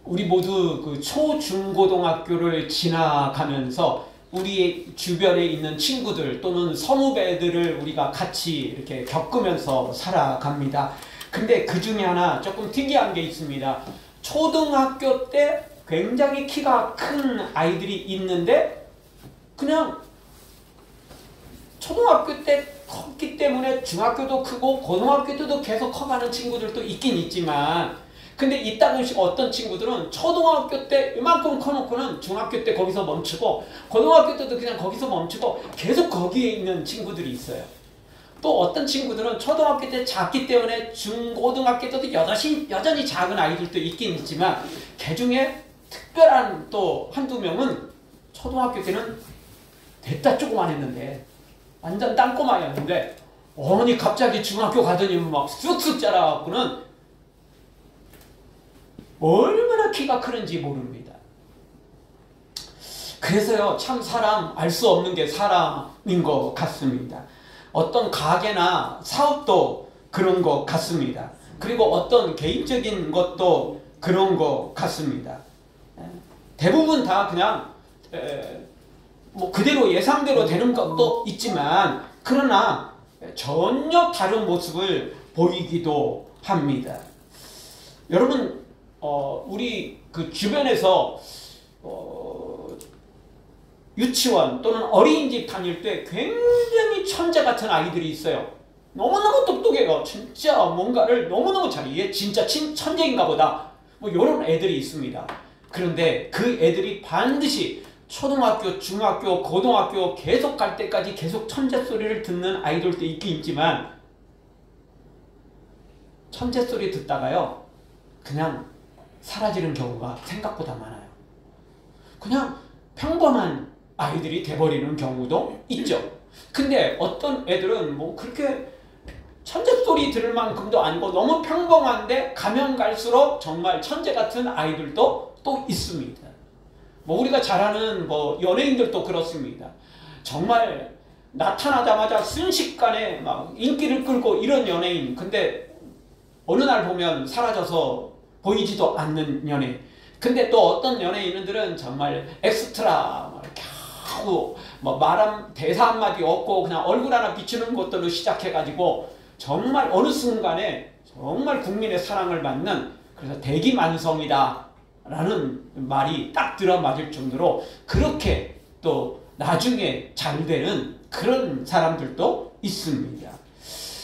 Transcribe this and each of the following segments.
우리 모두 그 초중고등학교를 지나가면서 우리 주변에 있는 친구들 또는 선후배들을 우리가 같이 이렇게 겪으면서 살아갑니다. 근데 그 중에 하나 조금 특이한 게 있습니다. 초등학교 때 굉장히 키가 큰 아이들이 있는데 그냥 초등학교 때 컸기 때문에 중학교도 크고 고등학교 때도 계속 커가는 친구들도 있긴 있지만, 근데 이따금씩 어떤 친구들은 초등학교 때 이만큼 커놓고는 중학교 때 거기서 멈추고 고등학교 때도 그냥 거기서 멈추고 계속 거기에 있는 친구들이 있어요. 또 어떤 친구들은 초등학교 때 작기 때문에 중고등학교 때도 여전히 작은 아이들도 있긴 있지만, 그 중에 특별한 또 한두 명은 초등학교 때는 됐다 조그만 했는데 완전 땅꼬마였는데 어머니 갑자기 중학교 가더니 막 쑥쑥 자라갖고는 얼마나 키가 크는지 모릅니다. 그래서요, 참 사람 알 수 없는 게 사람인 것 같습니다. 어떤 가게나 사업도 그런 것 같습니다. 그리고 어떤 개인적인 것도 그런 것 같습니다. 대부분 다 그냥 뭐 그대로 예상대로 되는 것도 있지만, 그러나 전혀 다른 모습을 보이기도 합니다. 여러분, 우리 그 주변에서 유치원 또는 어린이집 다닐 때 굉장히 천재 같은 아이들이 있어요. 너무너무 똑똑해요. 진짜 뭔가를 너무너무 잘해. 얘 진짜 천재인가 보다. 뭐 이런 애들이 있습니다. 그런데 그 애들이 반드시 초등학교, 중학교, 고등학교 계속 갈 때까지 계속 천재 소리를 듣는 아이들도 있긴 있지만, 천재 소리 듣다가요 그냥 사라지는 경우가 생각보다 많아요. 그냥 평범한 아이들이 돼버리는 경우도 있죠. 근데 어떤 애들은 뭐 그렇게 천재 소리 들을 만큼도 아니고 너무 평범한데 가면 갈수록 정말 천재 같은 아이들도 또 있습니다. 뭐 우리가 잘 아는 뭐 연예인들도 그렇습니다. 정말 나타나자마자 순식간에 막 인기를 끌고 이런 연예인, 근데 어느 날 보면 사라져서 보이지도 않는 연예인. 근데 또 어떤 연예인들은 정말 엑스트라 겨우 뭐 대사 한마디 없고 그냥 얼굴 하나 비추는 것들로 시작해가지고 정말 어느 순간에 정말 국민의 사랑을 받는, 그래서 대기만성이다 라는 말이 딱 들어맞을 정도로 그렇게 또 나중에 잘 되는 그런 사람들도 있습니다.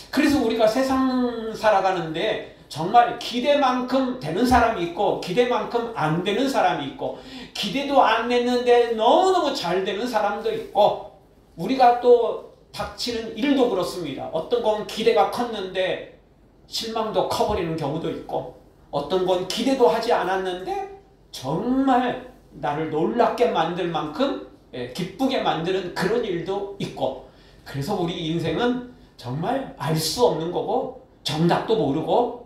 그래서 우리가 세상 살아가는데 정말 기대만큼 되는 사람이 있고 기대만큼 안 되는 사람이 있고, 기대도 안 했는데 너무너무 잘 되는 사람도 있고, 우리가 또 닥치는 일도 그렇습니다. 어떤 건 기대가 컸는데 실망도 커버리는 경우도 있고, 어떤 건 기대도 하지 않았는데 정말 나를 놀랍게 만들 만큼 기쁘게 만드는 그런 일도 있고, 그래서 우리 인생은 정말 알 수 없는 거고 정답도 모르고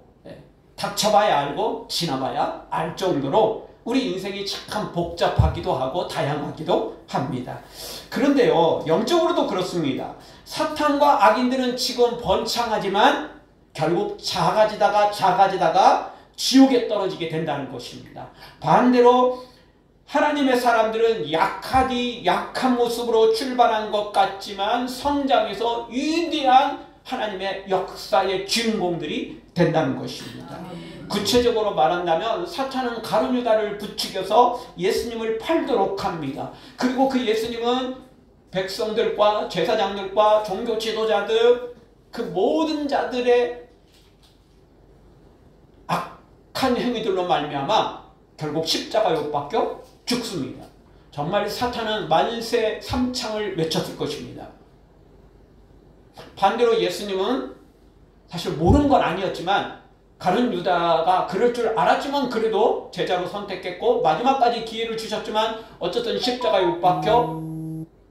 닥쳐봐야 알고 지나봐야 알 정도로 우리 인생이 참 복잡하기도 하고 다양하기도 합니다. 그런데요, 영적으로도 그렇습니다. 사탄과 악인들은 지금 번창하지만 결국 작아지다가 지옥에 떨어지게 된다는 것입니다. 반대로 하나님의 사람들은 약한 모습으로 출발한 것 같지만 성장해서 위대한 하나님의 역사의 주인공들이 된다는 것입니다. 구체적으로 말한다면 사탄은 가룟 유다를 부추겨서 예수님을 팔도록 합니다. 그리고 그 예수님은 백성들과 제사장들과 종교 지도자들, 그 모든 자들의 악한 행위들로 말미암아 결국 십자가에 못 박혀 죽습니다. 정말 사탄은 만세 삼창을 외쳤을 것입니다. 반대로 예수님은 사실 모르는 건 아니었지만, 가룟 유다가 그럴 줄 알았지만 그래도 제자로 선택했고 마지막까지 기회를 주셨지만 어쨌든 십자가에 못 박혀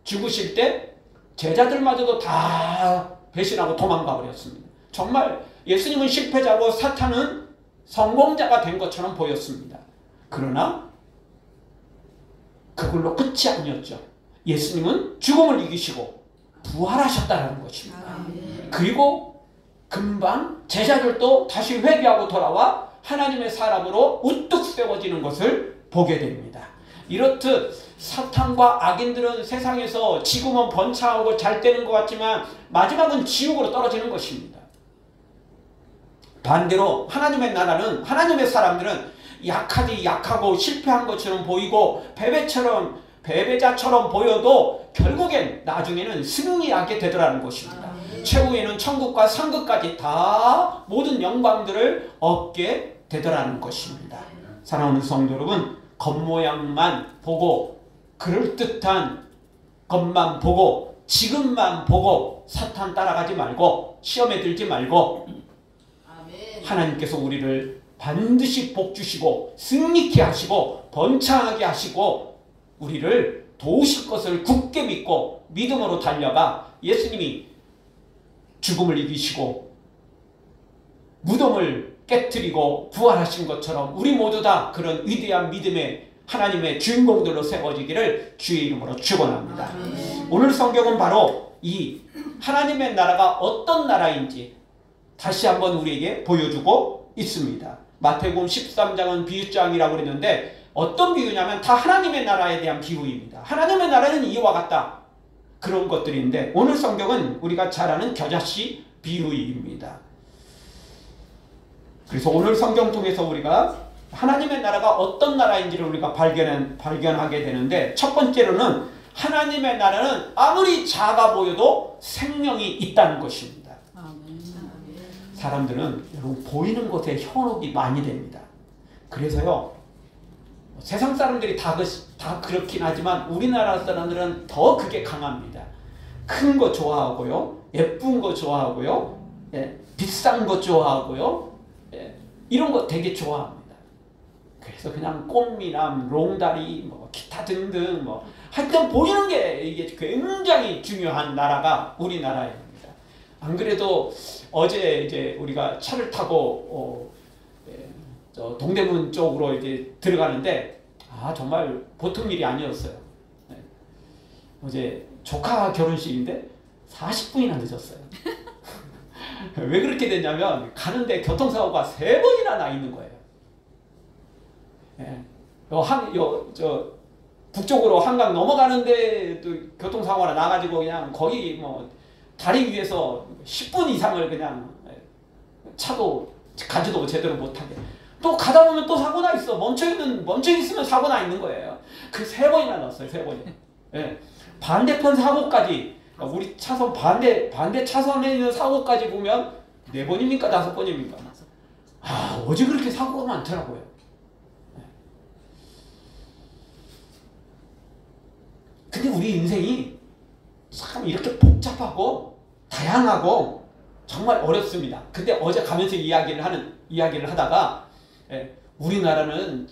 죽으실 때 제자들마저도 다 배신하고 도망가 버렸습니다. 정말 예수님은 실패자고 사탄은 성공자가 된 것처럼 보였습니다. 그러나 그걸로 끝이 아니었죠. 예수님은 죽음을 이기시고 부활하셨다는 것입니다. 그리고 금방 제자들도 다시 회개하고 돌아와 하나님의 사람으로 우뚝 세워지는 것을 보게 됩니다. 이렇듯 사탄과 악인들은 세상에서 지금은 번창하고 잘 되는 것 같지만 마지막은 지옥으로 떨어지는 것입니다. 반대로 하나님의 나라는, 하나님의 사람들은 약하고 실패한 것처럼 보이고 패배자처럼 보여도 결국엔 나중에는 승리하게 되더라는 것입니다. 최후에는 천국과 상급까지 다 모든 영광들을 얻게 되더라는 것입니다. 사랑하는 성도 여러분, 겉모양만 보고 그럴듯한 것만 보고 지금만 보고 사탄 따라가지 말고 시험에 들지 말고 하나님께서 우리를 반드시 복주시고 승리케 하시고 번창하게 하시고 우리를 도우실 것을 굳게 믿고 믿음으로 달려가 예수님이 죽음을 이기시고 무덤을 깨뜨리고 부활하신 것처럼 우리 모두 다 그런 위대한 믿음의 하나님의 주인공들로 세워지기를 주의 이름으로 축원합니다. 오늘 성경은 바로 이 하나님의 나라가 어떤 나라인지 다시 한번 우리에게 보여주고 있습니다. 마태복음 13장은 비유장이라고 그랬는데 어떤 비유냐면 다 하나님의 나라에 대한 비유입니다. 하나님의 나라는 이와 같다. 그런 것들인데 오늘 성경은 우리가 잘 아는 겨자씨 비유입니다. 그래서 오늘 성경 통해서 우리가 하나님의 나라가 어떤 나라인지를 우리가 발견하게 되는데 첫 번째로는 하나님의 나라는 아무리 작아 보여도 생명이 있다는 것입니다. 사람들은 여러분 보이는 것에 현혹이 많이 됩니다. 그래서요 세상 사람들이 다 그렇긴 하지만 우리나라 사람들은 더 그게 강합니다. 큰 거 좋아하고요, 예쁜 거 좋아하고요, 비싼 거 좋아하고요, 이런 거 되게 좋아합니다. 그래서 그냥 꽃미남, 롱다리, 뭐 기타 등등 하여튼 보이는 게 이게 굉장히 중요한 나라가 우리나라입니다. 안 그래도 어제 이제 우리가 차를 타고 저 동대문 쪽으로 이제 들어가는데 정말 보통 일이 아니었어요. 어제 조카 결혼식인데 40분이나 늦었어요. 왜 그렇게 됐냐면 가는데 교통사고가 3번이나 나 있는 거예요. 저 북쪽으로 한강 넘어가는데 또 교통사고가 나가지고 그냥 거기 다리 위에서 10분 이상을 그냥 차도 가지도 제대로 못하게. 또 가다 보면 또 사고 나 있어. 멈춰 있으면 사고 나 있는 거예요. 그 3번이나 났어요. 3번이. 반대편 사고까지, 우리 차선 반대 차선에 있는 사고까지 보면 4번입니까? 5번입니까? 어제 그렇게 사고가 많더라고요. 근데 우리 인생이 참 이렇게 복잡하고 다양하고 정말 어렵습니다. 근데 어제 가면서 이야기를 하다가 우리나라는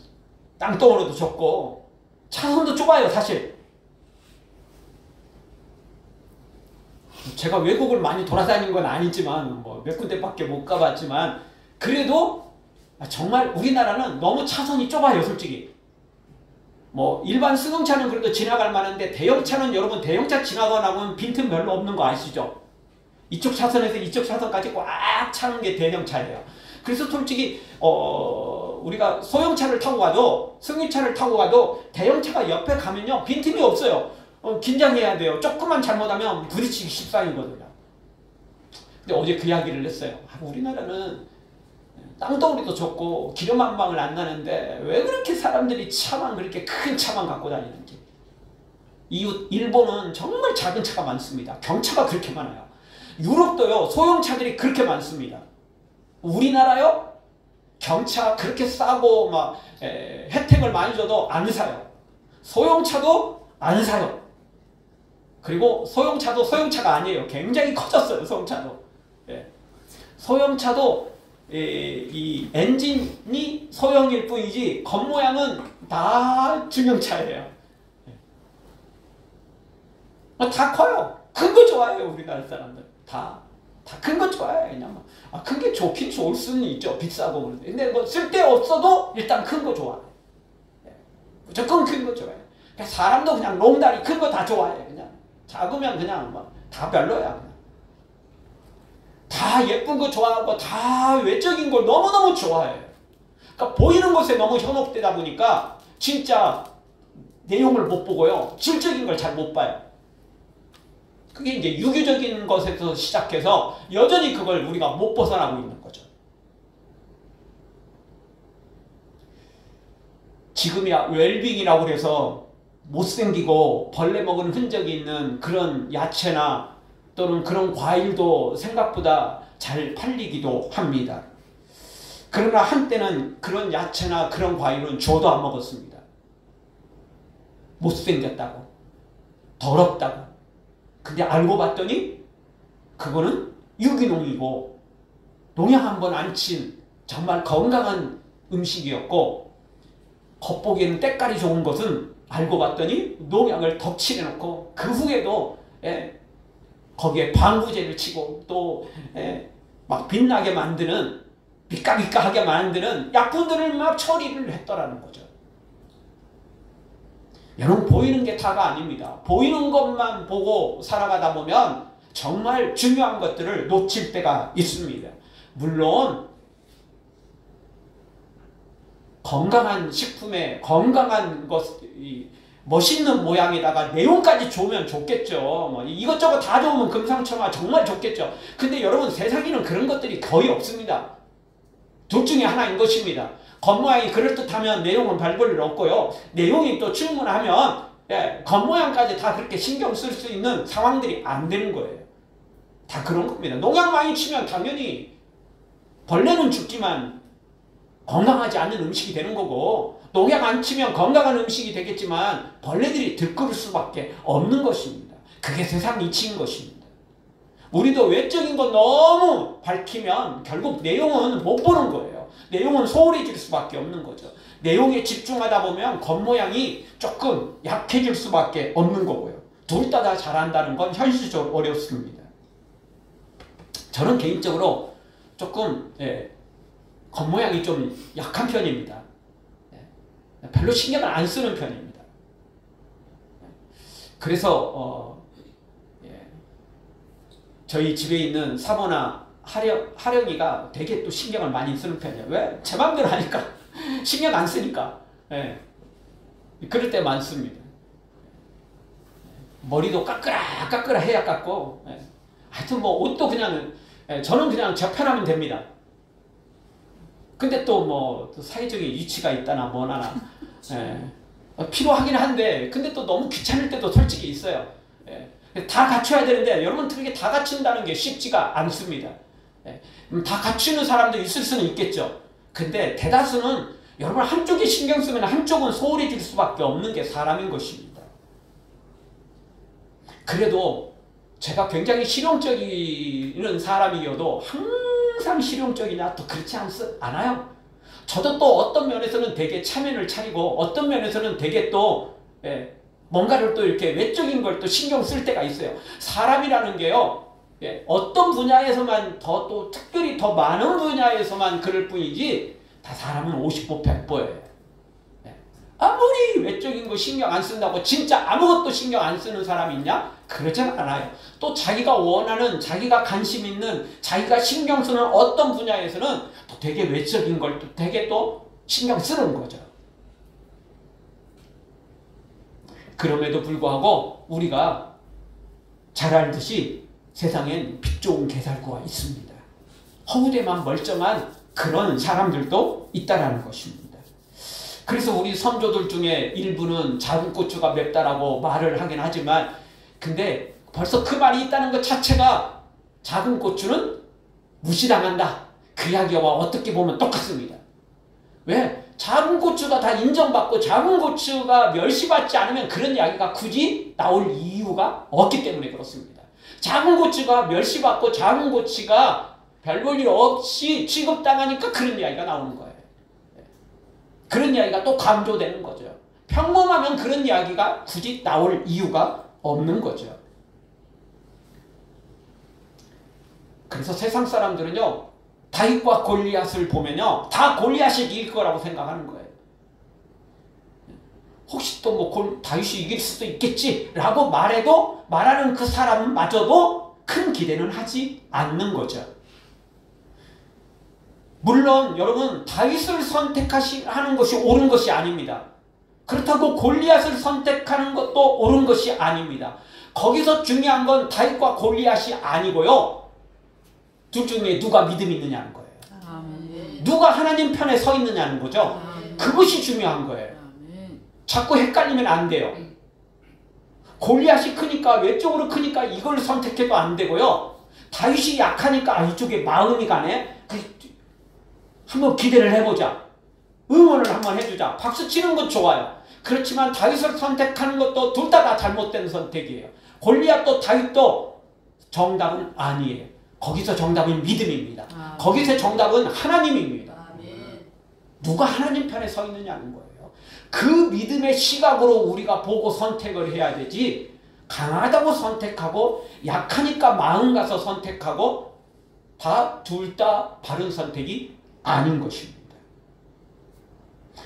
땅덩어리도 좁고 차선도 좁아요. 사실 제가 외국을 많이 돌아다닌 건 아니지만 몇 군데밖에 못 가봤지만 그래도 정말 우리나라는 너무 차선이 좁아요. 솔직히 일반 승용차는 그래도 지나갈 만한데 대형차는 여러분 대형차 지나가다 보면 빈틈 별로 없는 거 아시죠? 이쪽 차선에서 이쪽 차선까지 꽉 차는 게 대형차예요. 그래서 솔직히 우리가 소형차를 타고 가도 승용차를 타고 가도 대형차가 옆에 가면요 빈틈이 없어요. 긴장해야 돼요. 조금만 잘못하면 부딪히기 십상이거든요. 근데 어제 그 이야기를 했어요. 우리나라는 땅덩어리도 좁고 기름 한 방울 안 나는데 왜 그렇게 사람들이 차만 그렇게 큰 차만 갖고 다니는지. 이웃 일본은 정말 작은 차가 많습니다. 경차가 그렇게 많아요. 유럽도요 소형차들이 그렇게 많습니다. 우리나라요 경차 그렇게 싸고 혜택을 많이 줘도 안 사요. 소형차도 안 사요. 그리고 소형차도 소형차가 아니에요. 굉장히 커졌어요. 소형차도. 소형차도 이 엔진이 소형일 뿐이지 겉모양은 다 중형차예요. 다 커요. 큰 거 좋아해요. 우리나라 사람들 다 큰 거 좋아해요. 그냥 큰 게 좋긴 좋을 수는 있죠. 비싸고 그런데 근데 쓸데없어도 일단 큰 거 좋아해요. 무조건 큰 거 좋아해요. 사람도 그냥 롱다리 큰 거 다 좋아해요. 그냥 작으면 그냥 다 별로야. 그냥. 다 예쁜 거 좋아하고 다 외적인 걸 너무너무 좋아해요. 그러니까 보이는 것에 너무 현혹되다 보니까 진짜 내용을 못 보고요. 질적인 걸 잘 못 봐요. 그게 이제 유교적인 것에서 시작해서 여전히 그걸 우리가 못 벗어나고 있는 거죠. 지금이야 웰빙이라고 그래서 못생기고 벌레 먹은 흔적이 있는 그런 야채나 또는 그런 과일도 생각보다 잘 팔리기도 합니다. 그러나 한때는 그런 야채나 그런 과일은 줘도 안 먹었습니다. 못생겼다고, 더럽다고. 근데 알고 봤더니 그거는 유기농이고 농약 한 번 안 친 정말 건강한 음식이었고, 겉보기에는 때깔이 좋은 것은 알고 봤더니 농약을 덧칠해놓고 그 후에도 거기에 방부제를 치고 또 막 빛나게 만드는, 비까비까하게 만드는 약품들을 막 처리를 했더라는 거죠. 여러분, 보이는 게 다가 아닙니다. 보이는 것만 보고 살아가다 보면 정말 중요한 것들을 놓칠 때가 있습니다. 물론 건강한 식품에 건강한 것, 멋있는 모양에다가 내용까지 좋으면 좋겠죠. 뭐 이것저것 다 좋으면 금상첨화 정말 좋겠죠. 근데 여러분, 세상에는 그런 것들이 거의 없습니다. 둘 중에 하나인 것입니다. 겉모양이 그럴듯하면 내용은 별 볼일 없고요. 내용이 또 충분하면 겉모양까지 다 그렇게 신경 쓸 수 있는 상황들이 안 되는 거예요. 다 그런 겁니다. 농약 많이 치면 당연히 벌레는 죽지만 건강하지 않는 음식이 되는 거고, 농약 안 치면 건강한 음식이 되겠지만 벌레들이 들끓을 수밖에 없는 것입니다. 그게 세상 이치인 것입니다. 우리도 외적인 거 너무 밝히면 결국 내용은 못 보는 거예요. 내용은 소홀해질 수밖에 없는 거죠. 내용에 집중하다 보면 겉모양이 조금 약해질 수밖에 없는 거고요. 둘 다 잘한다는 건 현실적으로 어렵습니다. 저는 개인적으로 조금 겉모양이 좀 약한 편입니다. 별로 신경을 안 쓰는 편입니다. 그래서 저희 집에 있는 사모나 하령이가 되게 또 신경을 많이 쓰는 편이에요. 왜? 제 마음대로 하니까. 신경 안 쓰니까. 그럴 때 많습니다. 머리도 깎으라 해야 깎고, 하여튼 뭐 옷도 그냥, 저는 그냥 제 편하면 됩니다. 근데 또 뭐 사회적인 이치가 있다나 뭐나 필요하긴 한데, 근데 또 너무 귀찮을 때도 솔직히 있어요. 다 갖춰야 되는데 여러분, 그렇게 다 갖춘다는 게 쉽지가 않습니다. 다 갖추는 사람도 있을 수는 있겠죠. 근데 대다수는 여러분, 한쪽에 신경 쓰면 한쪽은 소홀해질 수밖에 없는 게 사람인 것입니다. 그래도 제가 굉장히 실용적인 사람이어도 항상 실용적이냐? 또 그렇지 않아요. 저도 또 어떤 면에서는 되게 체면을 차리고 어떤 면에서는 되게 또 뭔가를 또 이렇게 외적인 걸 또 신경 쓸 때가 있어요. 사람이라는 게요, 어떤 분야에서만 또 특별히 더 많은 분야에서만 그럴 뿐이지, 다 사람은 50보 100보예요. 아무리 외적인 거 신경 안 쓴다고 진짜 아무것도 신경 안 쓰는 사람이 있냐? 그러진 않아요. 또 자기가 원하는, 자기가 관심 있는, 자기가 신경 쓰는 어떤 분야에서는 또 되게 외적인 걸 또 되게 또 신경 쓰는 거죠. 그럼에도 불구하고 우리가 잘 알듯이 세상엔 빛 좋은 개살구가 있습니다. 허우대만 멀쩡한 그런 사람들도 있다라는 것입니다. 그래서 우리 선조들 중에 일부는 작은 고추가 맵다라고 말을 하긴 하지만, 근데 벌써 그 말이 있다는 것 자체가 작은 고추는 무시당한다, 그 이야기와 어떻게 보면 똑같습니다. 왜? 작은 고추가 다 인정받고 작은 고추가 멸시받지 않으면 그런 이야기가 굳이 나올 이유가 없기 때문에 그렇습니다. 작은 고추가 멸시받고 작은 고추가 별 볼 일 없이 취급당하니까 그런 이야기가 나오는 거예요. 그런 이야기가 또 강조되는 거죠. 평범하면 그런 이야기가 굳이 나올 이유가 없는 거죠. 그래서 세상 사람들은요, 다윗과 골리앗을 보면요, 다 골리앗이 이길 거라고 생각하는 거예요. 혹시 또 뭐 다윗이 이길 수도 있겠지라고 말하는 그 사람마저도 큰 기대는 하지 않는 거죠. 물론 여러분 다윗을 선택하는 것이 옳은 것이 아닙니다. 그렇다고 골리앗을 선택하는 것도 옳은 것이 아닙니다. 거기서 중요한 건 다윗과 골리앗이 아니고요. 둘 중에 누가 믿음이 있느냐는 거예요. 아멘. 누가 하나님 편에 서 있느냐는 거죠. 아멘. 그것이 중요한 거예요. 아멘. 자꾸 헷갈리면 안 돼요. 골리앗이 크니까 외적으로 크니까 이걸 선택해도 안 되고요. 다윗이 약하니까 이쪽에 마음이 가네. 한번 기대를 해보자. 응원을 한번 해주자. 박수 치는 건 좋아요. 그렇지만 다윗을 선택하는 것도 둘 다 잘못된 선택이에요. 골리앗도 다윗도 정답은 아니에요. 거기서 정답은 믿음입니다. 거기서 정답은 하나님입니다. 누가 하나님 편에 서 있느냐는 거예요. 그 믿음의 시각으로 우리가 보고 선택을 해야 되지, 강하다고 선택하고 약하니까 마음 가서 선택하고 둘 다 바른 선택이 아닌 것입니다.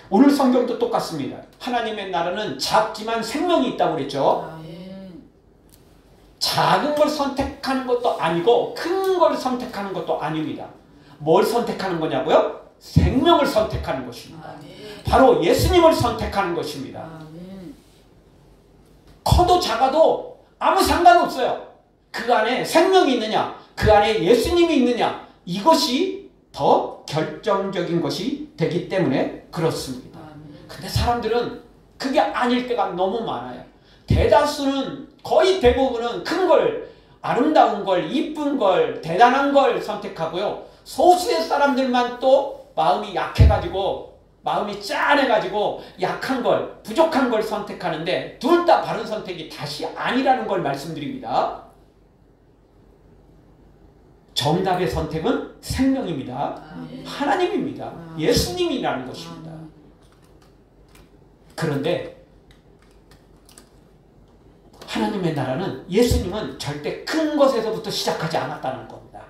오늘 성경도 똑같습니다. 하나님의 나라는 작지만 생명이 있다고 그랬죠. 작은 걸 선택하는 것도 아니고 큰 걸 선택하는 것도 아닙니다. 뭘 선택하는 거냐고요? 생명을 선택하는 것입니다. 바로 예수님을 선택하는 것입니다. 커도 작아도 아무 상관없어요. 그 안에 생명이 있느냐, 그 안에 예수님이 있느냐, 이것이 더 결정적인 것이 되기 때문에 그렇습니다. 근데 사람들은 그게 아닐 때가 너무 많아요. 대다수는, 거의 대부분은 큰 걸, 아름다운 걸, 이쁜 걸, 대단한 걸 선택하고요. 소수의 사람들만 또 마음이 약해가지고, 마음이 짠해가지고 약한 걸, 부족한 걸 선택하는데 둘 다 바른 선택이 다시 아니라는 걸 말씀드립니다. 정답의 선택은 생명입니다. 하나님입니다. 예수님이라는 것입니다. 그런데 하나님의 나라는, 예수님은 절대 큰 것에서부터 시작하지 않았다는 겁니다.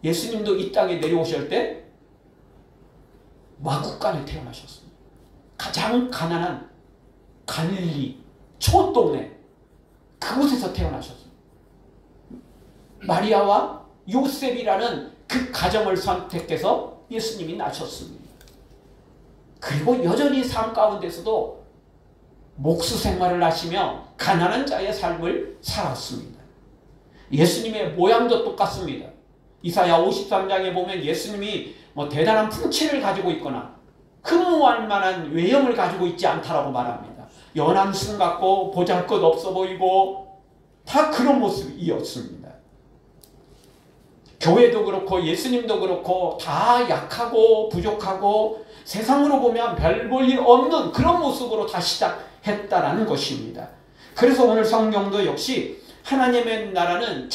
예수님도 이 땅에 내려오실 때 마국간에 태어나셨습니다. 가장 가난한 갈릴리 촌동네, 그곳에서 태어나셨습니다. 마리아와 요셉이라는 그 가정을 선택해서 예수님이 나셨습니다. 그리고 여전히 삶 가운데서도 목수 생활을 하시며 가난한 자의 삶을 살았습니다. 예수님의 모양도 똑같습니다. 이사야 53장에 보면 예수님이 대단한 풍채를 가지고 있거나 흠모할 만한 외형을 가지고 있지 않다라고 말합니다. 연한 순 같고 보잘것없어 보이고 다 그런 모습이었습니다. 교회도 그렇고 예수님도 그렇고 다 약하고 부족하고 세상으로 보면 별 볼 일 없는 그런 모습으로 다 시작했다라는 것입니다. 그래서 오늘 성경도 역시 하나님의 나라는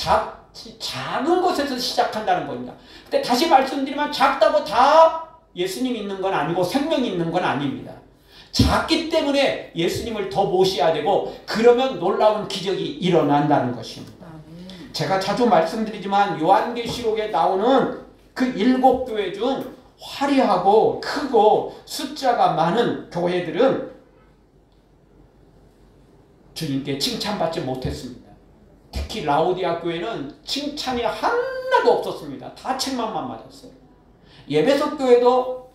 작은 것에서 시작한다는 겁니다. 근데 다시 말씀드리면 작다고 다 예수님이 있는 건 아니고 생명이 있는 건 아닙니다. 작기 때문에 예수님을 더 모셔야 되고, 그러면 놀라운 기적이 일어난다는 것입니다. 제가 자주 말씀드리지만 요한계시록에 나오는 그 7교회 중 화려하고 크고 숫자가 많은 교회들은 주님께 칭찬받지 못했습니다. 특히 라오디아 교회는 칭찬이 하나도 없었습니다. 다 책망만 맞았어요. 에베소 교회도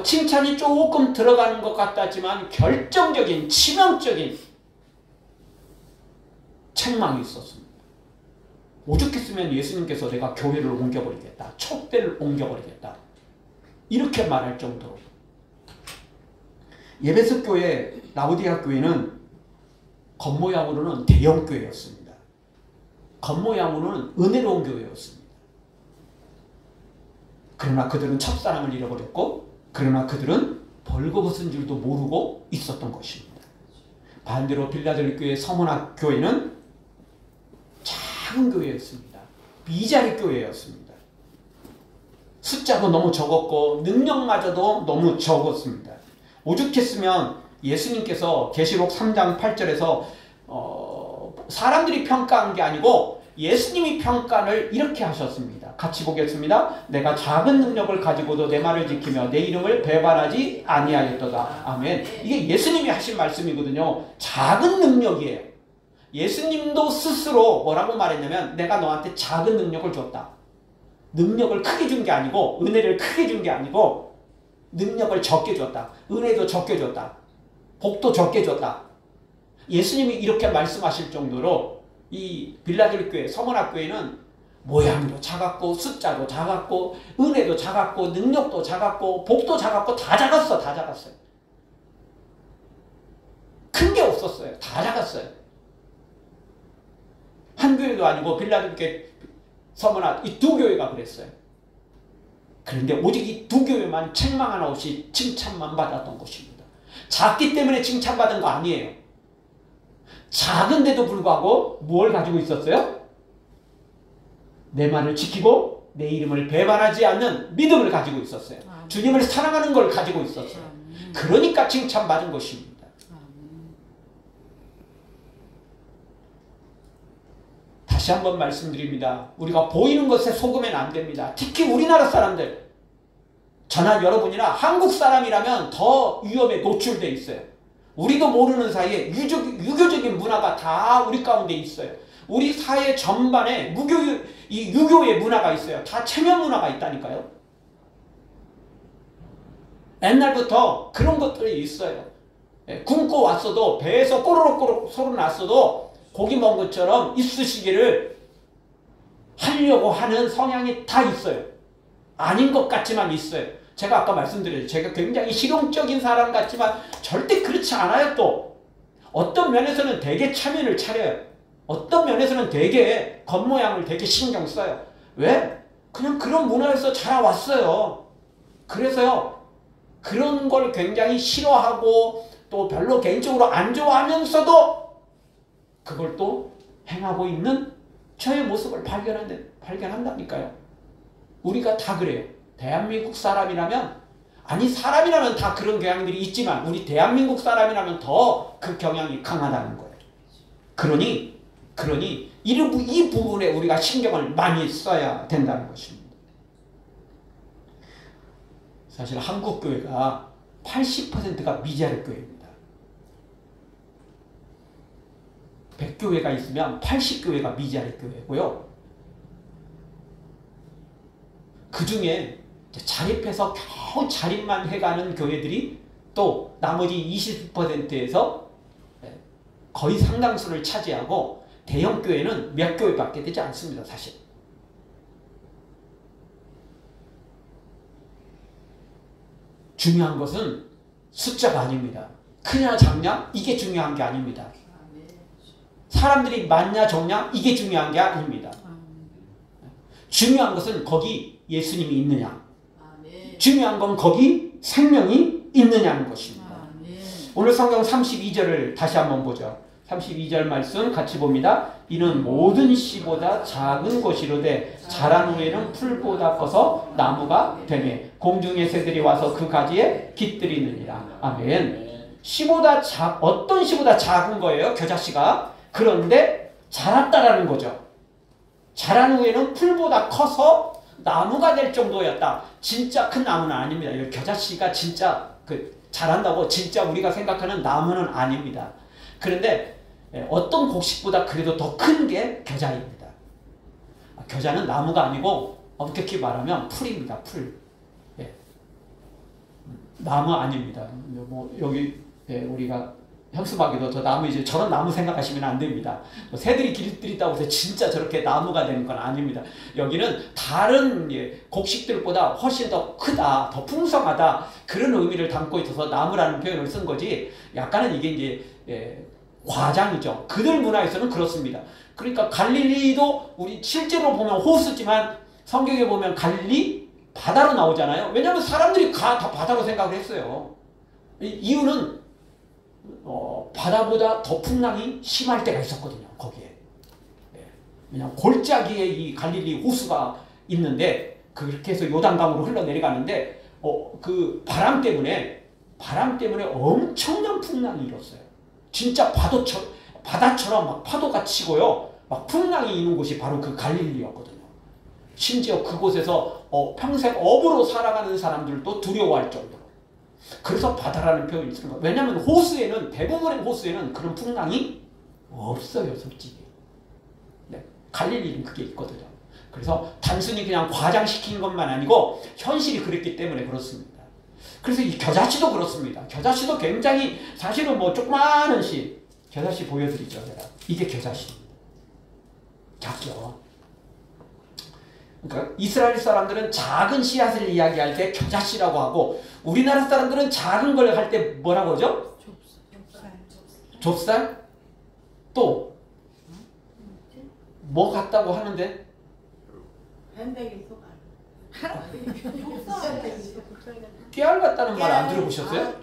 칭찬이 조금 들어가는 것 같았지만 결정적인 치명적인 책망이 있었습니다. 오죽했으면 예수님께서 내가 교회를 옮겨버리겠다, 촛대를 옮겨버리겠다, 이렇게 말할 정도로. 에베소 교회, 라오디아 교회는 겉모양으로는 대형 교회였습니다. 겉모양으로는 은혜로운 교회였습니다. 그러나 그들은 첫사랑을 잃어버렸고, 그러나 그들은 벌거벗은 줄도 모르고 있었던 것입니다. 반대로 빌라델 교회, 서문학 교회는 작은 교회였습니다. 미자리 교회였습니다. 숫자도 너무 적었고 능력마저도 너무 적었습니다. 오죽했으면 예수님께서 계시록 3장 8절에서 사람들이 평가한 게 아니고 예수님이 평가를 이렇게 하셨습니다. 같이 보겠습니다. 내가 작은 능력을 가지고도 내 말을 지키며 내 이름을 배반하지 아니하였도다. 아멘. 이게 예수님이 하신 말씀이거든요. 작은 능력이에요. 예수님도 스스로 뭐라고 말했냐면 내가 너한테 작은 능력을 줬다. 능력을 크게 준 게 아니고 은혜를 크게 준 게 아니고 능력을 적게 줬다. 은혜도 적게 줬다. 복도 적게 줬다. 예수님이 이렇게 말씀하실 정도로 이 빌라델 교회, 서문학 교회는 모양도 작았고 숫자도 작았고 은혜도 작았고 능력도 작았고 복도 작았고 다 작았어. 다 작았어요. 큰 게 없었어요. 다 작았어요. 한 교회도 아니고 빌라델 교회, 서문학 이 두 교회가 그랬어요. 그런데 오직 이 두 교회만 책망 하나 없이 칭찬만 받았던 것입니다. 작기 때문에 칭찬받은 거 아니에요. 작은데도 불구하고 뭘 가지고 있었어요? 내 말을 지키고 내 이름을 배반하지 않는 믿음을 가지고 있었어요. 주님을 사랑하는 걸 가지고 있었어요. 그러니까 칭찬받은 것입니다. 다시 한번 말씀드립니다. 우리가 보이는 것에 속으면 안 됩니다. 특히 우리나라 사람들, 저나 여러분이나 한국 사람이라면 더 위험에 노출되어 있어요. 우리도 모르는 사이에 유교적인 문화가 다 우리 가운데 있어요. 우리 사회 전반에 유교의 문화가 있어요. 다 체면 문화가 있다니까요. 옛날부터 그런 것들이 있어요. 굶고 왔어도 배에서 꼬르륵꼬르륵 소리 났어도 고기 먹은 것처럼 있으시기를 하려고 하는 성향이 다 있어요. 아닌 것 같지만 있어요. 제가 아까 말씀드렸죠. 제가 굉장히 실용적인 사람 같지만 절대 그렇지 않아요. 또 어떤 면에서는 되게 체면을 차려요. 어떤 면에서는 되게 겉모양을 되게 신경 써요. 왜? 그냥 그런 문화에서 자라왔어요. 그래서요. 그런 걸 굉장히 싫어하고 또 별로 개인적으로 안 좋아하면서도 그걸 또 행하고 있는 저의 모습을 발견한다니까요. 우리가 다 그래요. 대한민국 사람이라면, 아니 사람이라면 다 그런 경향들이 있지만 우리 대한민국 사람이라면 더 그 경향이 강하다는 거예요. 그러니 이 부분에 우리가 신경을 많이 써야 된다는 것입니다. 사실 한국 교회가 80%가 미자립 교회입니다. 100교회가 있으면 80교회가 미자립 교회고요. 그 중에 자립해서 겨우 자립만 해가는 교회들이 또 나머지 20%에서 거의 상당수를 차지하고 대형 교회는 몇 교회밖에 되지 않습니다. 사실. 중요한 것은 숫자가 아닙니다. 크냐 작냐 이게 중요한 게 아닙니다. 사람들이 많냐 적냐 이게 중요한 게 아닙니다. 중요한 것은 거기 예수님이 있느냐. 중요한 건 거기 생명이 있느냐는 것입니다. 오늘 성경 32절을 다시 한번 보죠. 32절 말씀 같이 봅니다. 이는 모든 씨보다 작은 것이로되 자란 후에는 풀보다 커서 나무가 되매 공중의 새들이 와서 그 가지에 깃들이느니라. 아멘. 어떤 씨보다 작은 거예요? 겨자씨가. 그런데 자랐다라는 거죠. 자란 후에는 풀보다 커서 나무가 될 정도였다. 진짜 큰 나무는 아닙니다. 겨자씨가 진짜 자란다고 진짜 우리가 생각하는 나무는 아닙니다. 그런데 어떤 곡식보다 그래도 더 큰 게 겨자입니다. 겨자는 나무가 아니고 엄격히 말하면 풀입니다. 풀. 나무 아닙니다. 여기 우리가 현수막에도 저 나무 이제 저런 나무 생각하시면 안 됩니다. 새들이 길들이다고 해서 진짜 저렇게 나무가 되는 건 아닙니다. 여기는 다른 곡식들보다 훨씬 더 크다, 더 풍성하다 그런 의미를 담고 있어서 나무라는 표현을 쓴 거지. 약간은 이게 이제 과장이죠. 그들 문화에서는 그렇습니다. 그러니까 갈릴리도 우리 실제로 보면 호수지만 성경에 보면 갈릴리 바다로 나오잖아요. 왜냐하면 사람들이 다 바다로 생각을 했어요. 이유는 바다보다 더 풍랑이 심할 때가 있었거든요. 거기에. 왜냐하면 골짜기에 이 갈릴리 호수가 있는데 그렇게 해서 요단강으로 흘러내려가는데 그 바람 때문에 엄청난 풍랑이 일었어요. 진짜 바다처럼 막 파도가 치고요. 막 풍랑이 이는 곳이 바로 그 갈릴리였거든요. 심지어 그곳에서 평생 어부로 살아가는 사람들도 두려워할 정도로. 그래서 바다라는 표현이 쓰는 거예요. 왜냐하면 대부분의 호수에는 그런 풍랑이 없어요. 솔직히. 갈릴리는 그게 있거든요. 그래서 단순히 그냥 과장시킨 것만 아니고 현실이 그랬기 때문에 그렇습니다. 그래서 이 겨자씨도 그렇습니다. 겨자씨도 굉장히 사실은 뭐 조그마한 씨, 겨자씨 보여드리죠. 제가. 이게 겨자씨입니다. 작죠. 그러니까 이스라엘 사람들은 작은 씨앗을 이야기할 때 겨자씨라고 하고 우리나라 사람들은 작은 걸 할 때 뭐라고 하죠? 좁쌀? 또 뭐 같다고 하는데? 깨알 같다는 말 안 들어보셨어요?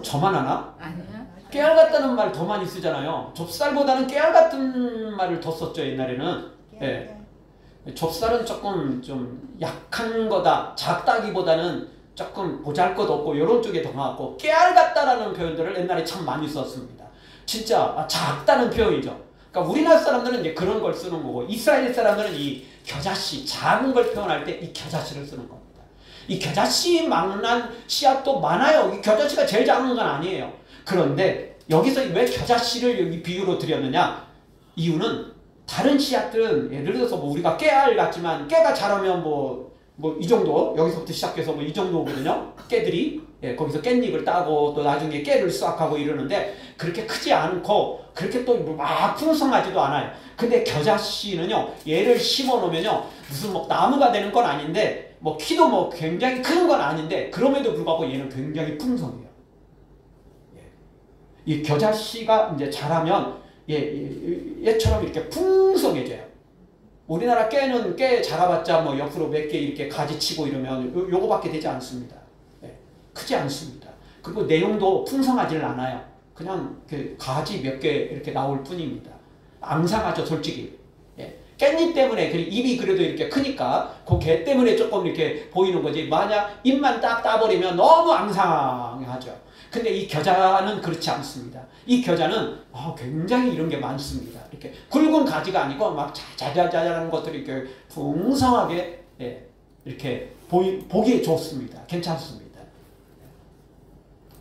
저만 하나? 아니야. 깨알 같다는 말 더 많이 쓰잖아요. 좁쌀보다는 깨알 같은 말을 더 썼죠, 옛날에는. 예. 좁쌀은 조금 좀 약한 거다. 작다기보다는 조금 보잘것없고 이런 쪽에 더 나왔고 깨알 같다라는 표현들을 옛날에 참 많이 썼습니다. 진짜 작다는 표현이죠. 그러니까 우리나라 사람들은 이제 그런 걸 쓰는 거고 이스라엘 사람들은 이 겨자씨, 작은 걸 표현할 때 이 겨자씨를 쓰는 겁니다. 이 겨자씨 만난 씨앗도 많아요. 이 겨자씨가 제일 작은 건 아니에요. 그런데 여기서 왜 겨자씨를 여기 비유로 드렸느냐? 이유는 다른 씨앗들은 예를 들어서 뭐 우리가 깨알 같지만 깨가 자라면 뭐 이 정도 여기서부터 시작해서 뭐 이 정도거든요. 깨들이 거기서 깻잎을 따고 또 나중에 깨를 수확하고 이러는데 그렇게 크지 않고 그렇게 또 막 풍성하지도 않아요. 근데 겨자씨는요 얘를 심어 놓으면요 무슨 뭐 나무가 되는 건 아닌데 뭐 키도 뭐 굉장히 큰 건 아닌데 그럼에도 불구하고 얘는 굉장히 풍성해요. 이 겨자씨가 이제 자라면 얘처럼 이렇게 풍성해져요. 우리나라 깨는 깨 자라봤자 뭐 옆으로 몇 개 이렇게 가지치고 이러면 요거밖에 되지 않습니다. 크지 않습니다. 그리고 내용도 풍성하지는 않아요. 그냥 그 가지 몇 개 이렇게 나올 뿐입니다. 앙상하죠, 솔직히. 깻잎 때문에 입이 그래도 이렇게 크니까 그 개 때문에 조금 이렇게 보이는 거지. 만약 입만 딱 따버리면 너무 앙상하죠. 근데 이 겨자는 그렇지 않습니다. 이 겨자는 굉장히 이런 게 많습니다. 이렇게 굵은 가지가 아니고 막 자자자자하는 것들이 이렇게 풍성하게 이렇게 보기에 좋습니다. 괜찮습니다.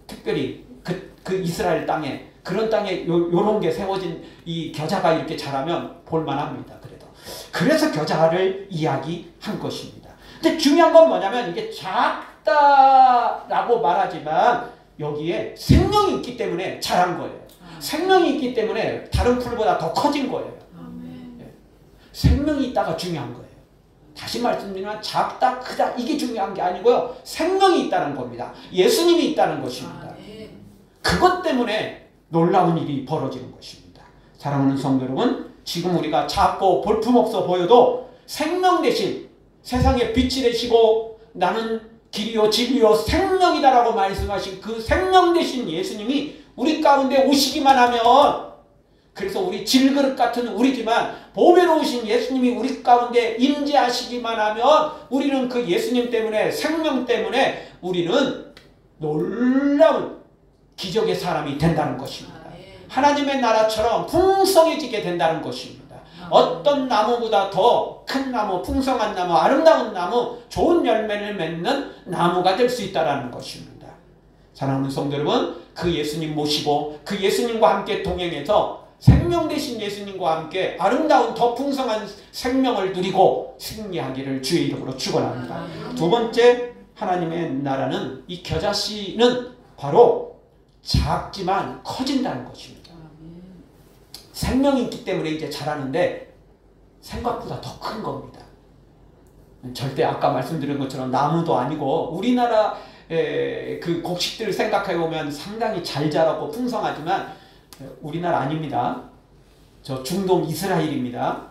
특별히 그 이스라엘 땅에 그런 땅에 요런 게 세워진 이 겨자가 이렇게 자라면 볼만합니다. 그래서 겨자를 이야기한 것입니다. 근데 중요한 건 뭐냐면 이게 작다라고 말하지만 여기에 생명이 있기 때문에 자란 거예요. 생명이 있기 때문에 다른 풀보다 더 커진 거예요. 생명이 있다가 중요한 거예요. 다시 말씀드리면 작다 크다 이게 중요한 게 아니고요. 생명이 있다는 겁니다. 예수님이 있다는 것입니다. 그것 때문에 놀라운 일이 벌어지는 것입니다. 사랑하는 성도 여러분, 지금 우리가 작고 볼품없어 보여도 생명 대신 세상에 빛이 되시고 나는 길이요 진리요 생명이다라고 말씀하신 그 생명 대신 예수님이 우리 가운데 오시기만 하면, 그래서 우리 질그릇 같은 우리지만 보배로우신 예수님이 우리 가운데 임재하시기만 하면 우리는 그 예수님 때문에 생명 때문에 우리는 놀라운 기적의 사람이 된다는 것입니다. 하나님의 나라처럼 풍성해지게 된다는 것입니다. 어떤 나무보다 더 큰 나무, 풍성한 나무, 아름다운 나무, 좋은 열매를 맺는 나무가 될 수 있다는 것입니다. 사랑하는 성도 여러분, 그 예수님 모시고 그 예수님과 함께 동행해서 생명 되신 예수님과 함께 아름다운 더 풍성한 생명을 누리고 승리하기를 주의 이름으로 축원합니다. 두 번째, 하나님의 나라는 이 겨자씨는 바로 작지만 커진다는 것입니다. 생명이 있기 때문에 이제 자라는데 생각보다 더 큰 겁니다. 절대 아까 말씀드린 것처럼 나무도 아니고 우리나라 그 곡식들 생각해 보면 상당히 잘 자라고 풍성하지만 우리나라 아닙니다. 저 중동 이스라엘입니다.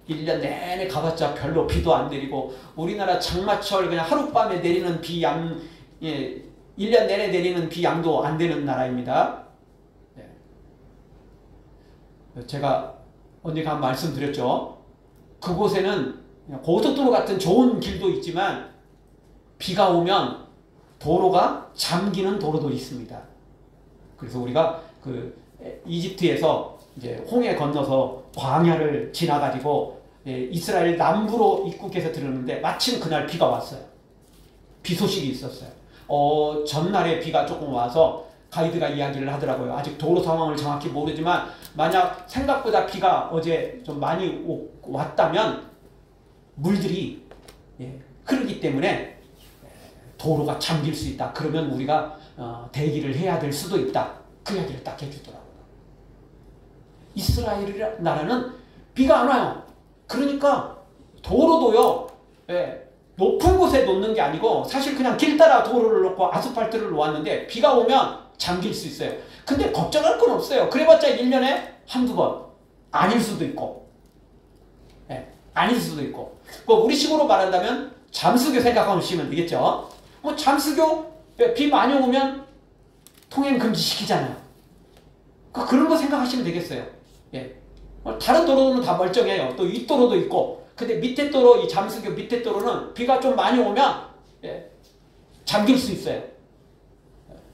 1년 내내 가봤자 별로 비도 안 내리고 우리나라 장마철 그냥 하룻밤에 내리는 비 양 1년 내내 내리는 비 양도 안 되는 나라입니다. 제가 언젠가 말씀드렸죠. 그곳에는 고속도로 같은 좋은 길도 있지만 비가 오면 도로가 잠기는 도로도 있습니다. 그래서 우리가 그 이집트에서 이제 홍해 건너서 광야를 지나가지고 이스라엘 남부로 입국해서 들었는데 마침 그날 비가 왔어요. 비 소식이 있었어요. 전날에 비가 조금 와서 가이드가 이야기를 하더라고요. 아직 도로 상황을 정확히 모르지만 만약 생각보다 비가 어제 좀 많이 왔다면 물들이 흐르기 때문에 도로가 잠길 수 있다. 그러면 우리가 대기를 해야 될 수도 있다. 그 이야기를 딱 해주더라고요. 이스라엘 나라는 비가 안 와요. 그러니까 도로도요, 높은 곳에 놓는 게 아니고 사실 그냥 길 따라 도로를 놓고 아스팔트를 놓았는데 비가 오면 잠길 수 있어요. 근데 걱정할 건 없어요. 그래봤자 1년에 한두 번. 아닐 수도 있고. 아닐 수도 있고. 우리 식으로 말한다면 잠수교 생각하시면 되겠죠. 잠수교 비 많이 오면 통행 금지시키잖아요. 그런 거 생각하시면 되겠어요. 다른 도로는 다 멀쩡해요. 또 윗도로도 있고. 근데 밑에 도로, 이 잠수교 밑에 도로는 비가 좀 많이 오면 잠길 수 있어요.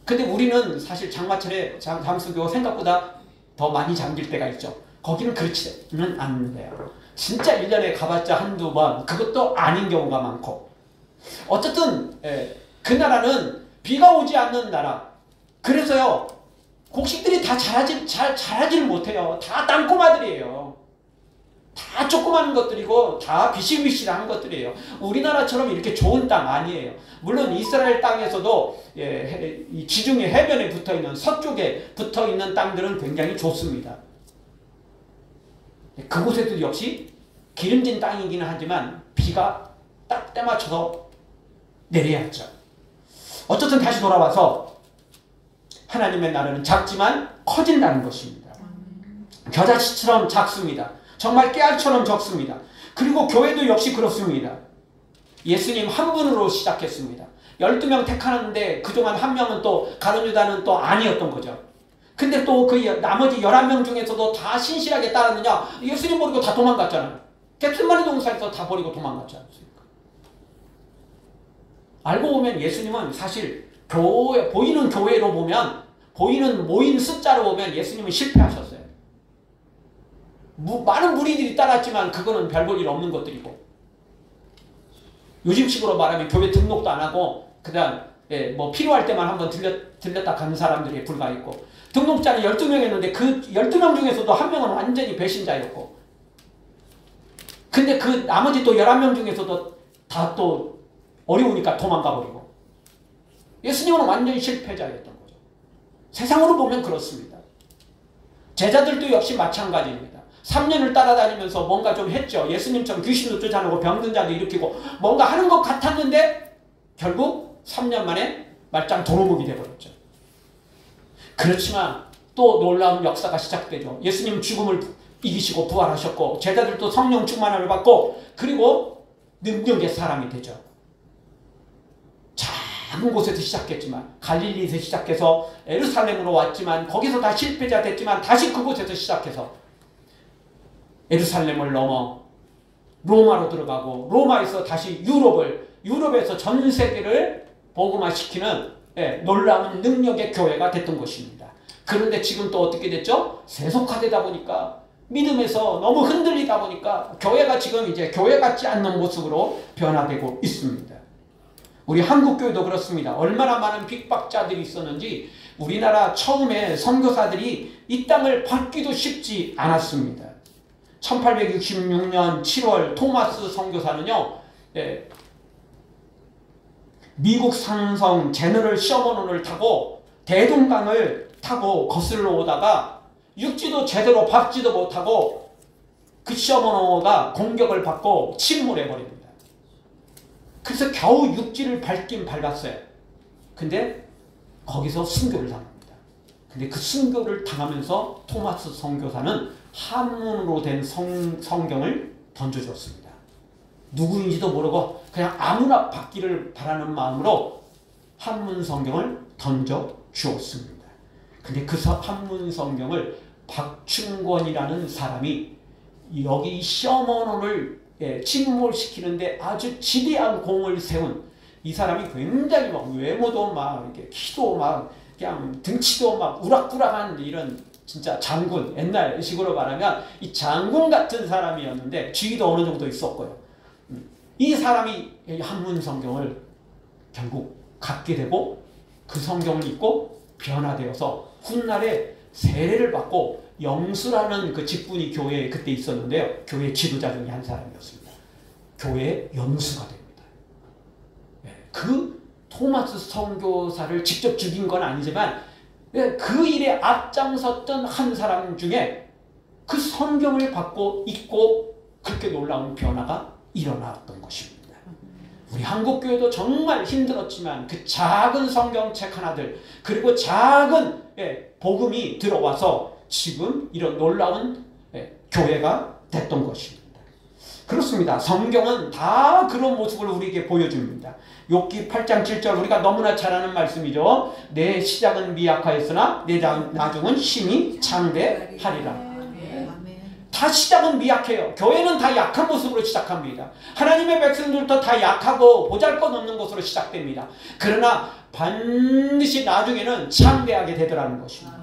근데 우리는 사실 장마철에 잠수교 생각보다 더 많이 잠길 때가 있죠. 거기는 그렇지는 않는데요. 진짜 1년에 가봤자 한두 번, 그것도 아닌 경우가 많고. 어쨌든 그 나라는 비가 오지 않는 나라. 그래서요, 곡식들이 다 자라질 못해요. 다 땅꼬마들이에요. 다 조그마한 것들이고 다 비실비실한 것들이에요. 우리나라처럼 이렇게 좋은 땅 아니에요. 물론 이스라엘 땅에서도 이 지중해 해변에 붙어있는 서쪽에 붙어있는 땅들은 굉장히 좋습니다. 그곳에도 역시 기름진 땅이기는 하지만 비가 딱 때 맞춰서 내려야죠. 어쨌든 다시 돌아와서 하나님의 나라는 작지만 커진다는 것입니다. 겨자씨처럼 작습니다. 정말 깨알처럼 적습니다. 그리고 교회도 역시 그렇습니다. 예수님 한 분으로 시작했습니다. 12명 택하는데 그동안 한 명은 또 가룟 유다는 또 아니었던 거죠. 근데 또 그 나머지 11명 중에서도 다 신실하게 따랐느냐? 예수님 버리고 다 도망갔잖아요. 겟세마네 동산에서 다 버리고 도망갔지 않습니까? 알고 보면 예수님은 사실 보이는 교회로 보면, 보이는 모인 숫자로 보면 예수님은 실패하셨어요. 많은 무리들이 따랐지만 그거는 별 볼 일 없는 것들이고, 요즘식으로 말하면 교회 등록도 안 하고 그냥 뭐 필요할 때만 한번 들렸다 가는 사람들이 불과했고, 등록자는 12명 했는데 그 12명 중에서도 한 명은 완전히 배신자였고, 근데 그 나머지 또 11명 중에서도 다 또 어려우니까 도망가버리고, 예수님은 완전히 실패자였던 거죠. 세상으로 보면 그렇습니다. 제자들도 역시 마찬가지입니다. 3년을 따라다니면서 뭔가 좀 했죠. 예수님처럼 귀신도 쫓아내고 병든 자도 일으키고 뭔가 하는 것 같았는데 결국 3년 만에 말짱 도루묵이 되어버렸죠. 그렇지만 또 놀라운 역사가 시작되죠. 예수님 죽음을 이기시고 부활하셨고 제자들도 성령 충만함을 받고 그리고 능력의 사람이 되죠. 작은 곳에서 시작했지만 갈릴리에서 시작해서 예루살렘으로 왔지만 거기서 다 실패자 됐지만 다시 그곳에서 시작해서 예루살렘을 넘어 로마로 들어가고 로마에서 다시 유럽에서 전 세계를 복음화시키는 놀라운 능력의 교회가 됐던 것입니다. 그런데 지금 또 어떻게 됐죠? 세속화되다 보니까 믿음에서 너무 흔들리다 보니까 교회가 지금 이제 교회 같지 않는 모습으로 변화되고 있습니다. 우리 한국교회도 그렇습니다. 얼마나 많은 핍박자들이 있었는지 우리나라 처음에 선교사들이 이 땅을 받기도 쉽지 않았습니다. 1866년 7월 토마스 선교사는요, 미국 상성 제너럴 셔먼호를 타고 대동강을 타고 거슬러 오다가 육지도 제대로 밟지도 못하고 그 셔먼호가 공격을 받고 침몰해버립니다. 그래서 겨우 육지를 밟긴 밟았어요. 근데 거기서 순교를 당합니다. 근데 그 순교를 당하면서 토마스 선교사는 한문으로 된 성경을 던져줬습니다. 누구인지도 모르고 그냥 아무나 받기를 바라는 마음으로 한문 성경을 던져주었습니다. 근데 그 한문 성경을 박충권이라는 사람이 여기 셔먼호를 침몰시키는데 아주 지대한 공을 세운 이 사람이 굉장히 막 외모도 막 이렇게 키도 막 그냥 등치도 막 우락부락한 이런 진짜 장군, 옛날 식으로 말하면 이 장군 같은 사람이었는데 지위도 어느 정도 있었고요. 이 사람이 한문 성경을 결국 갖게 되고 그 성경을 읽고 변화되어서 훗날에 세례를 받고 영수라는 그 직분이 교회에 그때 있었는데요. 교회 지도자 중에 한 사람이었습니다. 교회의 연수가 됩니다. 그 토마스 선교사를 직접 죽인 건 아니지만 그 일에 앞장섰던 한 사람 중에 그 성경을 받고 읽고 그렇게 놀라운 변화가 일어났던 것입니다. 우리 한국교회도 정말 힘들었지만 그 작은 성경책 하나들 그리고 작은 복음이 들어와서 지금 이런 놀라운 교회가 됐던 것입니다. 그렇습니다. 성경은 다 그런 모습을 우리에게 보여줍니다. 욥기 8장 7절 우리가 너무나 잘 아는 말씀이죠. 내 시작은 미약하였으나 내 나중은 심히 장대하리라. 다 시작은 미약해요. 교회는 다 약한 모습으로 시작합니다. 하나님의 백성들도 다 약하고 보잘것없는 것으로 시작됩니다. 그러나 반드시 나중에는 창대하게 되더라는 것입니다.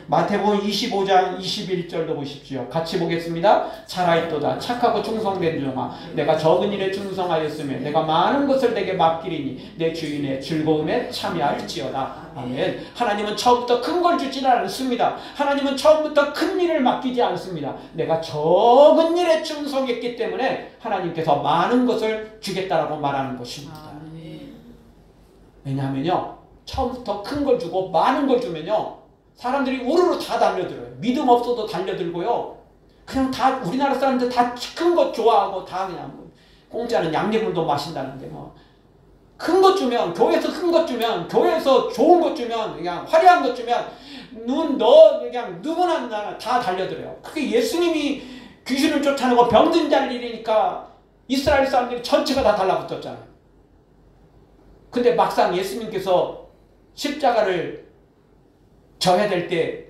마태복음 25장 21절도 보십시오. 같이 보겠습니다. 살아있도다 착하고 충성된 종아 내가 적은 일에 충성하였으며 내가 많은 것을 내게 맡기리니 내 주인의 즐거움에 참여할지어다. 아멘. 하나님은 처음부터 큰 걸 주지는 않습니다. 하나님은 처음부터 큰 일을 맡기지 않습니다. 내가 적은 일에 충성했기 때문에 하나님께서 많은 것을 주겠다라고 말하는 것입니다. 왜냐하면요 처음부터 큰 걸 주고 많은 걸 주면요 사람들이 우르르 다 달려들어요. 믿음 없어도 달려들고요. 그냥 다 우리나라 사람들 다 큰 것 좋아하고 다 그냥 뭐 공짜는 양념물도 마신다는데 뭐 큰 것 주면 교회에서 큰 것 주면 교회에서 좋은 것 주면 그냥 화려한 것 주면 너 그냥 누구나 다 달려들어요. 그게 예수님이 귀신을 쫓아내고 병든 자를 일이니까 이스라엘 사람들이 전체가 다 달라붙었잖아요. 근데 막상 예수님께서 십자가를 져야 될 때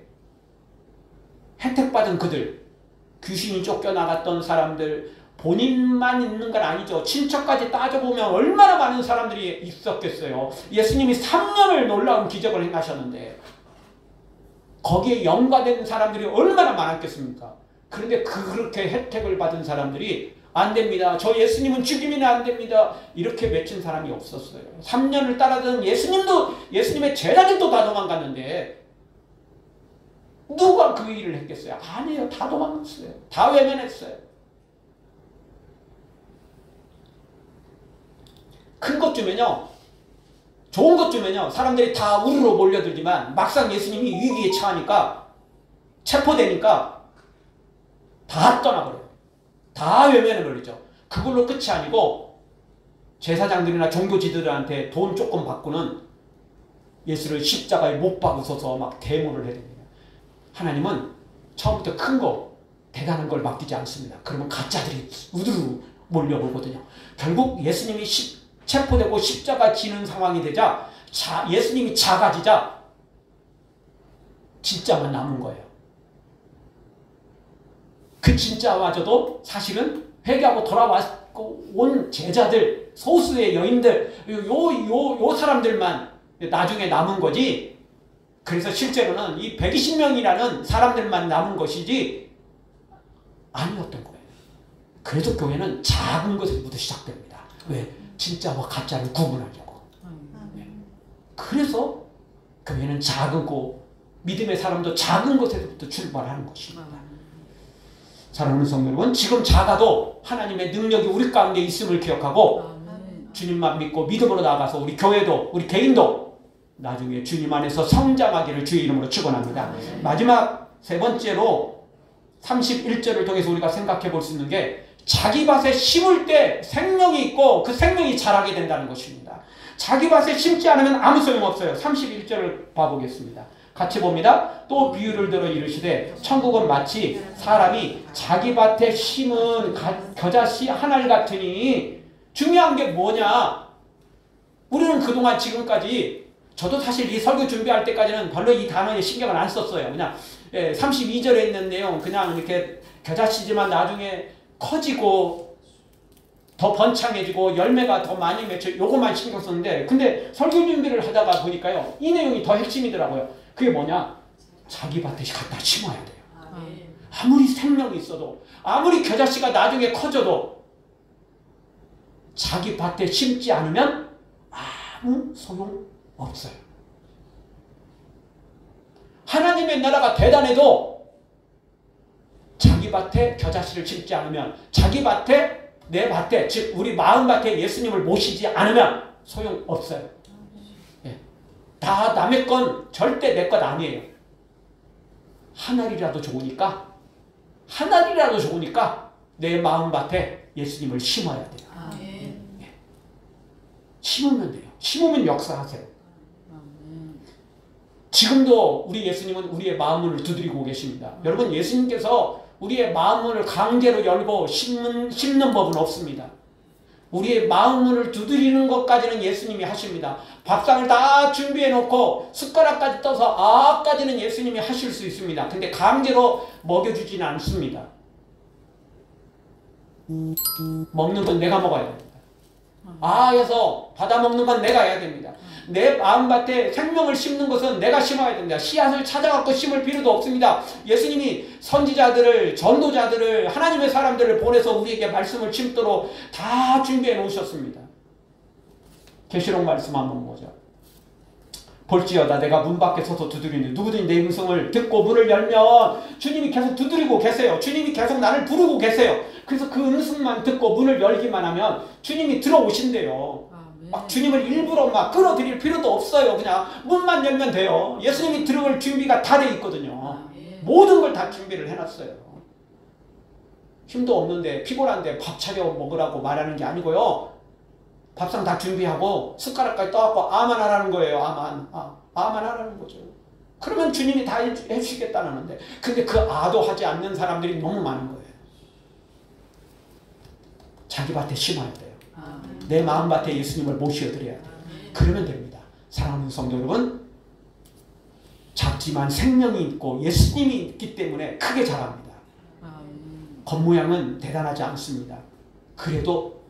혜택받은 그들 귀신이 쫓겨나갔던 사람들 본인만 있는 건 아니죠. 친척까지 따져보면 얼마나 많은 사람들이 있었겠어요. 예수님이 3년을 놀라운 기적을 행하셨는데 거기에 연관된 사람들이 얼마나 많았겠습니까? 그런데 그렇게 혜택을 받은 사람들이 안 됩니다. 저 예수님은 죽이면 안 됩니다. 이렇게 외친 사람이 없었어요. 3년을 따라든 예수님의 제자들도 다 도망갔는데 누가 그 일을 했겠어요? 아니에요. 다 도망갔어요. 다 외면했어요. 큰 것 주면요. 좋은 것 주면요. 사람들이 다 우르르 몰려들지만 막상 예수님이 위기에 처하니까 체포되니까 다 떠나버려요. 다 외면해버리죠. 그걸로 끝이 아니고 제사장들이나 종교지들한테 돈 조금 받고는 예수를 십자가에 못 박으셔서 막 데모를 해야 됩니다. 하나님은 처음부터 큰 거, 대단한 걸 맡기지 않습니다. 그러면 가짜들이 우르르 몰려오거든요. 결국 예수님이 체포되고 십자가 지는 상황이 되자 예수님이 작아지자 진짜만 남은 거예요. 그 진짜마저도 사실은 회개하고 돌아왔고 온 제자들, 소수의 여인들, 요 사람들만 나중에 남은 거지. 그래서 실제로는 이 120명이라는 사람들만 남은 것이지 아니었던 거예요. 그래서 교회는 작은 것에서부터 시작됩니다. 왜? 진짜와 가짜를 구분하려고. 네. 그래서 교회는 작은 거, 믿음의 사람도 작은 것에서부터 출발하는 것입니다. 사랑하는 성도 여러분, 지금 작아도 하나님의 능력이 우리 가운데 있음을 기억하고 주님만 믿고 믿음으로 나아가서 우리 교회도 우리 개인도 나중에 주님 안에서 성장하기를 주의 이름으로 축원합니다. 마지막 세 번째로 31절을 통해서 우리가 생각해 볼 수 있는 게 자기 밭에 심을 때 생명이 있고 그 생명이 자라게 된다는 것입니다. 자기 밭에 심지 않으면 아무 소용없어요. 31절을 봐보겠습니다. 같이 봅니다. 또 비유를 들어 이르시되 천국은 마치 사람이 자기 밭에 심은 겨자씨 한 알 같으니 중요한 게 뭐냐? 우리는 그동안 지금까지 저도 사실 이 설교 준비할 때까지는 별로 이 단어에 신경을 안 썼어요. 그냥 32절에 있는 내용 그냥 이렇게 겨자씨지만 나중에 커지고 더 번창해지고 열매가 더 많이 맺혀 요것만 신경 썼는데 근데 설교 준비를 하다가 보니까요. 이 내용이 더 핵심이더라고요. 그게 뭐냐? 자기 밭에 갖다 심어야 돼요. 아무리 생명이 있어도 아무리 겨자씨가 나중에 커져도 자기 밭에 심지 않으면 아무 소용 없어요. 하나님의 나라가 대단해도 자기 밭에 겨자씨를 심지 않으면 자기 밭에 내 밭에, 즉 우리 마음밭에 예수님을 모시지 않으면 소용없어요. 예. 다 남의 건 절대 내 것 아니에요. 한 알이라도 좋으니까 내 마음밭에 예수님을 심어야 돼요. 예. 심으면 돼요. 심으면 역사하세요. 지금도 우리 예수님은 우리의 마음문을 두드리고 계십니다. 여러분, 예수님께서 우리의 마음문을 강제로 열고 심는 법은 없습니다. 우리의 마음문을 두드리는 것까지는 예수님이 하십니다. 밥상을 다 준비해 놓고 숟가락까지 떠서 아까지는 예수님이 하실 수 있습니다. 근데 강제로 먹여주지는 않습니다. 먹는 건 내가 먹어야 됩니다. 해서 받아먹는 건 내가 해야 됩니다. 내 마음밭에 생명을 심는 것은 내가 심어야 됩니다. 씨앗을 찾아갖고 심을 필요도 없습니다. 예수님이 선지자들을, 전도자들을, 하나님의 사람들을 보내서 우리에게 말씀을 심도록 다 준비해 놓으셨습니다. 계시록 말씀 한번 보죠. 볼지어다 내가 문 밖에 서서 두드리니 누구든지 내 음성을 듣고 문을 열면, 주님이 계속 두드리고 계세요. 주님이 계속 나를 부르고 계세요. 그래서 그 음성만 듣고 문을 열기만 하면 주님이 들어오신대요. 막 주님을 일부러 막 끌어들일 필요도 없어요. 그냥 문만 열면 돼요. 예수님이 들어올 준비가 다 돼 있거든요. 모든 걸 다 준비를 해놨어요. 힘도 없는데, 피곤한데 밥 차려 먹으라고 말하는 게 아니고요. 밥상 다 준비하고 숟가락까지 떠갖고 아만 하라는 거예요. 아만 하라는 거죠. 그러면 주님이 다 해주시겠다는데, 근데 그 아도 하지 않는 사람들이 너무 많은 거예요. 자기 밭에 심어야 돼요. 내 마음밭에 예수님을 모셔드려야 돼요. 그러면 됩니다. 사랑하는 성도 여러분, 작지만 생명이 있고 예수님이 있기 때문에 크게 자랍니다. 겉모양은 대단하지 않습니다. 그래도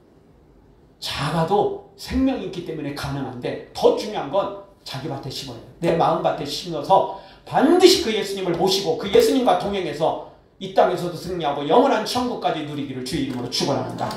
작아도 생명이 있기 때문에 가능한데, 더 중요한 건 자기 밭에 심어야 돼요. 내 마음밭에 심어서 반드시 그 예수님을 모시고 그 예수님과 동행해서 이 땅에서도 승리하고 영원한 천국까지 누리기를 주의 이름으로 축원합니다.